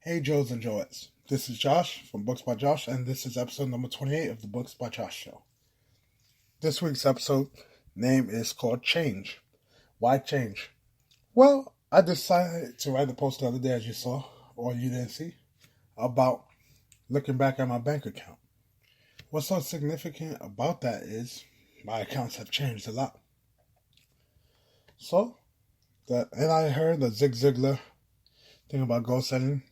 Hey Joes and Joettes, this is Josh from Books by Josh, and this is episode number 28 of the Books by Josh show. This week's episode name is called Change. Why change? Well, I decided to write a post the other day, as you saw, or you didn't see, about looking back at my bank account. What's so significant about that is my accounts have changed a lot. And I heard the Zig Ziglar thing about goal setting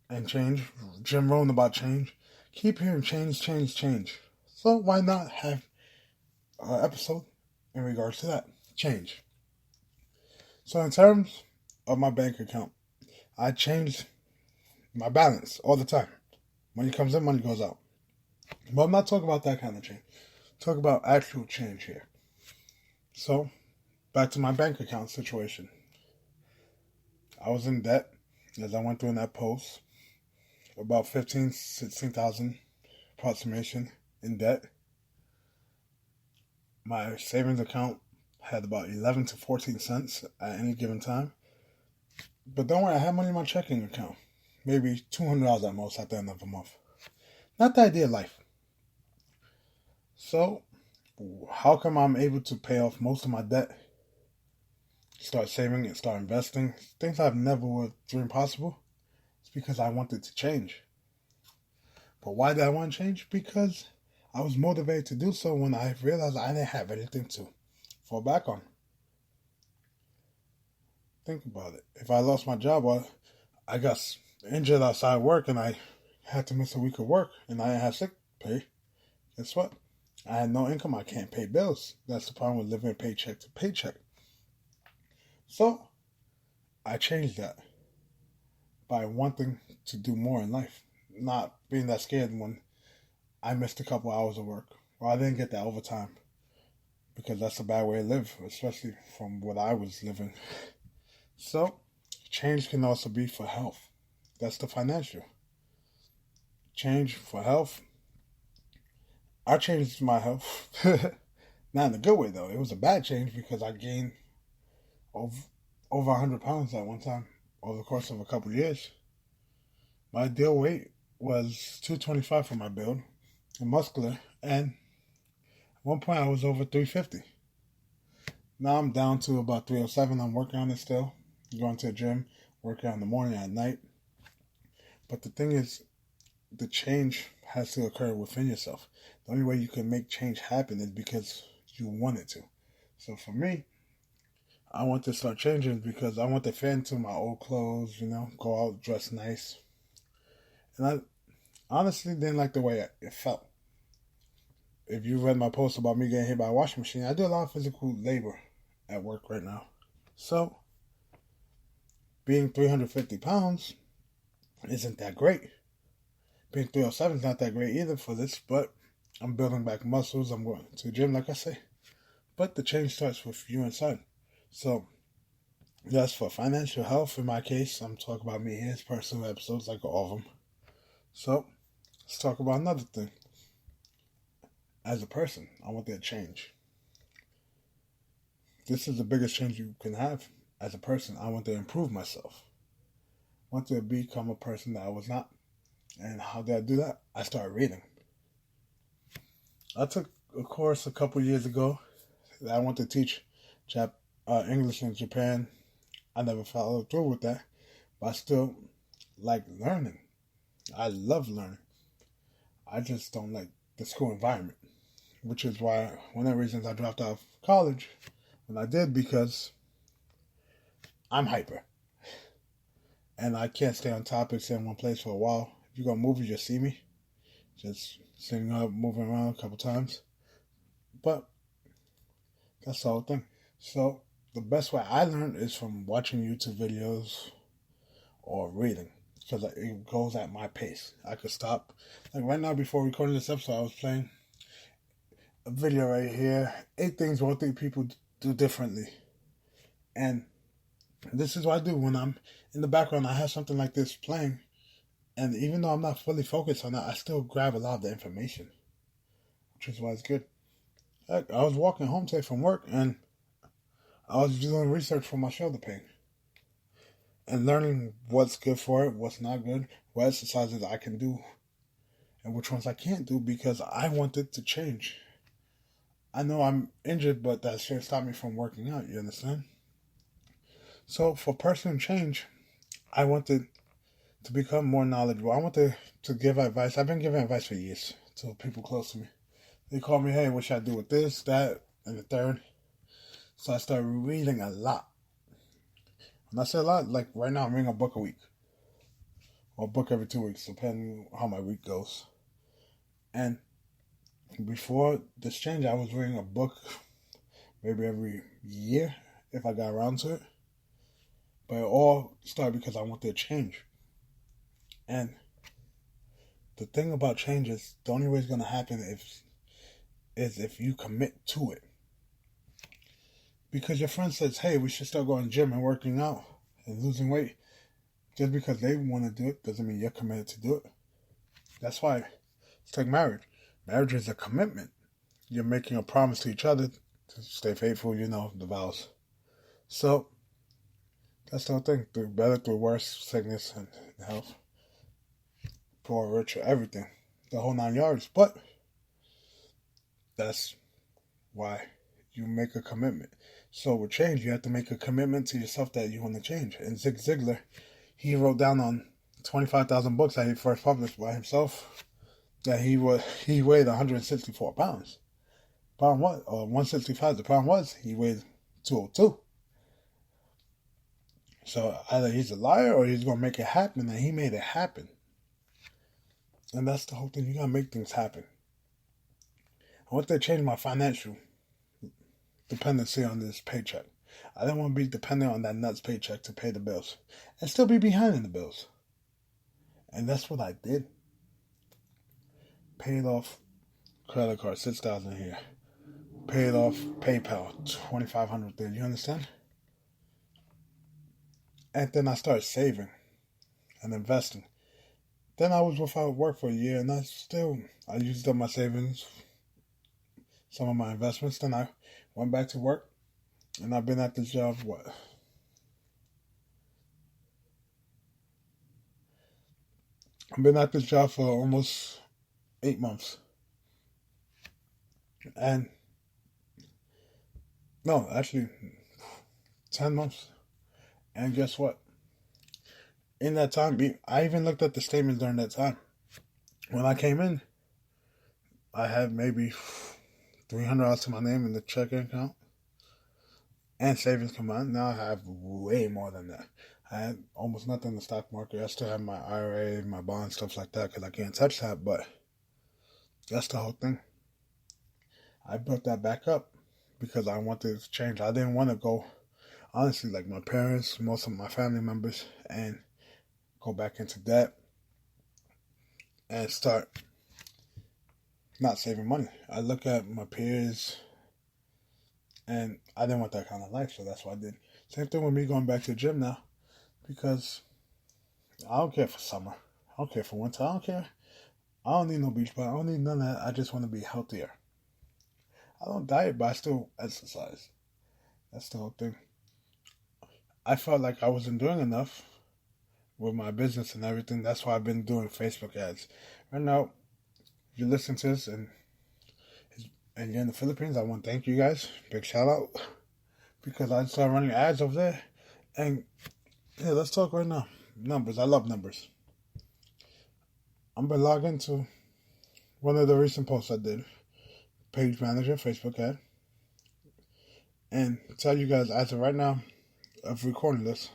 and change, Jim Rohn about change. Keep hearing change, change, change. So why not have an episode in regards to that? Change. So in terms of my bank account, I change my balance all the time. Money comes in, money goes out. But I'm not talking about that kind of change. Talk about actual change here. So, back to my bank account situation. I was in debt, as I went through in that post. About 15, 16,000 approximation in debt. My savings account had about 11 to 14 cents at any given time. But don't worry, I had money in my checking account. Maybe $200 at most at the end of the month. Not the ideal life. So, how come I'm able to pay off most of my debt? Start saving and start investing. Things I've never would dream possible. It's because I wanted to change. But why did I want to change? Because I was motivated to do so when I realized I didn't have anything to fall back on. Think about it. If I lost my job or I got injured outside work and I had to miss a week of work and I didn't have sick pay, guess what? I had no income. I can't pay bills. That's the problem with living paycheck to paycheck. So, I changed that by wanting to do more in life. Not being that scared when I missed a couple hours of work. Or I didn't get that overtime. Because that's a bad way to live, especially from what I was living. So, change can also be for health. That's the financial. Change for health. I changed my health. Not in a good way, though. It was a bad change because I gained over 100 pounds at one time over the course of a couple of years. My ideal weight was 225 for my build and muscular, and at one point I was over 350. Now I'm down to about 307. I'm working on it still. Going to the gym, working out in the morning, at night. But the thing is, the change has to occur within yourself. The only way you can make change happen is because you want it to. So for me, I want to start changing because I want to fit into my old clothes, go out dressed nice. And I honestly didn't like the way it felt. If you read my post about me getting hit by a washing machine, I do a lot of physical labor at work right now. So, being 350 pounds isn't that great. Being 307 is not that great either for this, but I'm building back muscles. I'm going to the gym, like I say. But the change starts with you inside. So, that's for financial health. In my case, I'm talking about me. His personal episodes, like all of them. So, let's talk about another thing. As a person, I want that change. This is the biggest change you can have as a person. I want to improve myself. I want to become a person that I was not. And how did I do that? I started reading. I took a course a couple years ago that I wanted to teach English in Japan. I never followed through with that, but I still like learning. I love learning. I just don't like the school environment, which is why one of the reasons I dropped out of college when I did, because I'm hyper. And I can't stay on topics in one place for a while. If you go move, you just see me. Just sitting up, moving around a couple times. But that's the whole thing. So the best way I learn is from watching YouTube videos or reading. Because it goes at my pace. I could stop. Like right now, before recording this episode, I was playing a video right here. 8 things one thing people do differently. And this is what I do when I'm in the background. I have something like this playing. And even though I'm not fully focused on that, I still grab a lot of the information. Which is why it's good. Heck, I was walking home today from work and I was doing research for my shoulder pain. and learning what's good for it, what's not good, what exercises I can do, and which ones I can't do because I want it to change. I know I'm injured, but that shouldn't stop me from working out, you understand? So for personal change, I wanted to become more knowledgeable. I wanted to give advice. I've been giving advice for years to people close to me. They call me, hey, what should I do with this, that, and the third? So I started reading a lot. When I say a lot, like right now I'm reading a book a week. Or a book every 2 weeks, depending on how my week goes. And before this change, I was reading a book maybe every year if I got around to it. But it all started because I wanted to change. And the thing about change is the only way it's going to happen is if you commit to it. Because your friend says, hey, we should start going to the gym and working out and losing weight. Just because they want to do it doesn't mean you're committed to do it. That's why it's like marriage. Marriage is a commitment. You're making a promise to each other to stay faithful, the vows. So, that's the whole thing. Through better, through worse, sickness and health. Poor, rich, everything. The whole 9 yards. But that's why you make a commitment. So with change, you have to make a commitment to yourself that you want to change. And Zig Ziglar, he wrote down on 25,000 books that he first published by himself that he weighed 164 pounds. Problem was, or 165. The problem was he weighed 202. So either he's a liar or he's gonna make it happen, and he made it happen. And that's the whole thing. You gotta make things happen. I want to change my financial dependency on this paycheck. I didn't want to be dependent on that nuts paycheck to pay the bills and still be behind in the bills. And that's what I did. Paid off credit card, $6,000 here. Paid off PayPal, $2,500 there. You understand? And then I started saving and investing. Then I was without work for a year, and I used up my savings, some of my investments. Then I went back to work, and I've been at this job, I've been at this job for almost 8 months. And, no, actually, 10 months. And guess what? In that time, I even looked at the statements during that time. When I came in, I had maybe $300 to my name in the checking account and savings combined. Now I have way more than that. I had almost nothing in the stock market. I still have my IRA, my bonds, stuff like that, because I can't touch that. But that's the whole thing. I built that back up because I wanted to change. I didn't want to go, honestly, like my parents, most of my family members, and go back into debt and start not saving money. I look at my peers, and I didn't want that kind of life, so that's what I did. Same thing with me going back to the gym now, because I don't care for summer. I don't care for winter. I don't care. I don't need no beach ball. I don't need none of that. I just want to be healthier. I don't diet, but I still exercise. That's the whole thing. I felt like I wasn't doing enough with my business and everything. That's why I've been doing Facebook ads. Right now, if you listen to this and you're in the Philippines, I want to thank you guys. Big shout out. Because I started running ads over there. And yeah, let's talk right now. Numbers. I love numbers. I'm going to log into one of the recent posts I did. Page manager, Facebook ad. And tell you guys, as of right now, of recording this.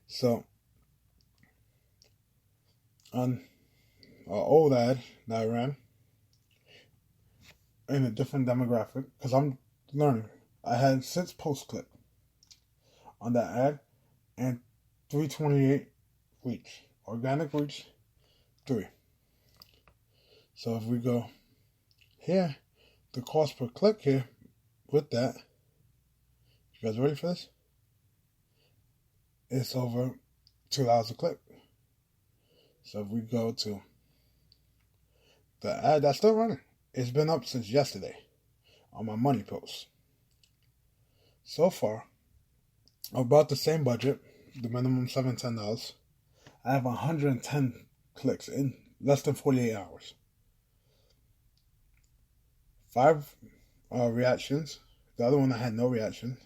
So, on an old ad that I ran in a different demographic, because I'm learning. I had 6 posts clicked on that ad and 328 reach. Organic reach, 3. So if we go here, the cost per click here with that, you guys ready for this? It's over $2 a click. So if we go to the ad that's still running, it's been up since yesterday on my money post. So far, About the same budget, the minimum $710. I have 110 clicks in less than 48 hours. 5 reactions. The other one I had no reaction.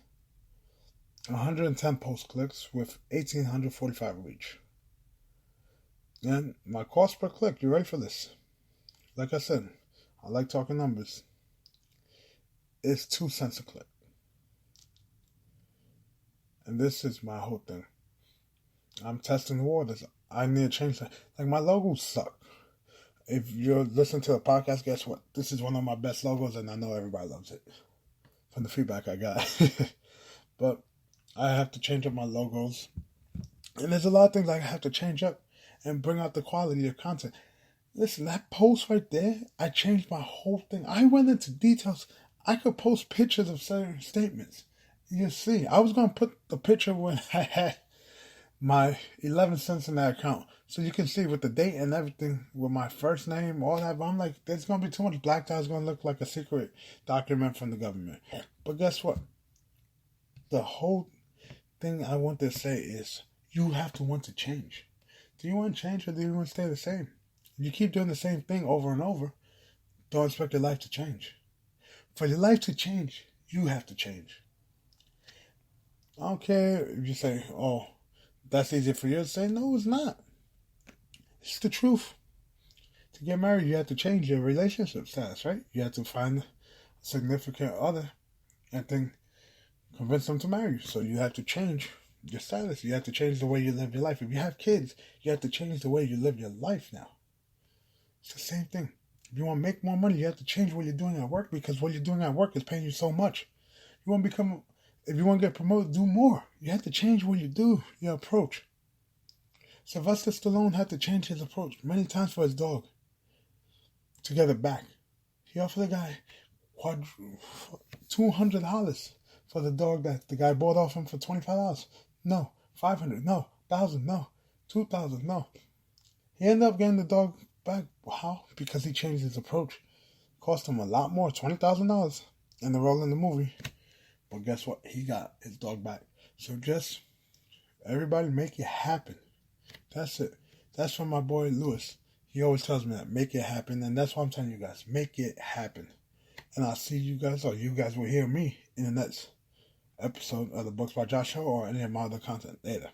110 post clicks with 1,845 reach. And my cost per click, you ready for this? Like I said, I like talking numbers. It's 2 cents a click. And this is my whole thing. I'm testing the waters. I need to change that. Like, my logos suck. If you're listening to the podcast, guess what? This is one of my best logos, and I know everybody loves it from the feedback I got. But I have to change up my logos. And there's a lot of things I have to change up and bring out the quality of content. Listen, that post right there, I changed my whole thing. I went into details. I could post pictures of certain statements. You see, I was going to put the picture when I had my 11 cents in that account. So you can see with the date and everything, with my first name, all that. But I'm like, there's going to be too much black tie. It's going to look like a secret document from the government. But guess what? The whole thing I want to say is you have to want to change. Do you want to change or do you want to stay the same? If you keep doing the same thing over and over, don't expect your life to change. For your life to change, you have to change. I don't care if you say, oh, that's easy for you to say. No, it's not. It's the truth. To get married, you have to change your relationship status, right? You have to find a significant other and then convince them to marry you. So you have to change your status. You have to change the way you live your life. If you have kids, you have to change the way you live your life now. It's the same thing. If you want to make more money, you have to change what you're doing at work because what you're doing at work is paying you so much. If you want to get promoted, do more. You have to change what you do, your approach. Sylvester Stallone had to change his approach many times for his dog to get it back. He offered the guy $200 for the dog that the guy bought off him for $25. No. $500. No. $1,000. No. $2,000. No. He ended up getting the dog back. How? Because he changed his approach. Cost him a lot more, $20,000 in the role in the movie. But guess what? He got his dog back. So just everybody make it happen. That's it. That's from my boy Lewis. He always tells me that. Make it happen. And that's what I'm telling you guys. Make it happen. And I'll see you guys, or you guys will hear me in the next episode of the Books by Josh Show or any of my other content later.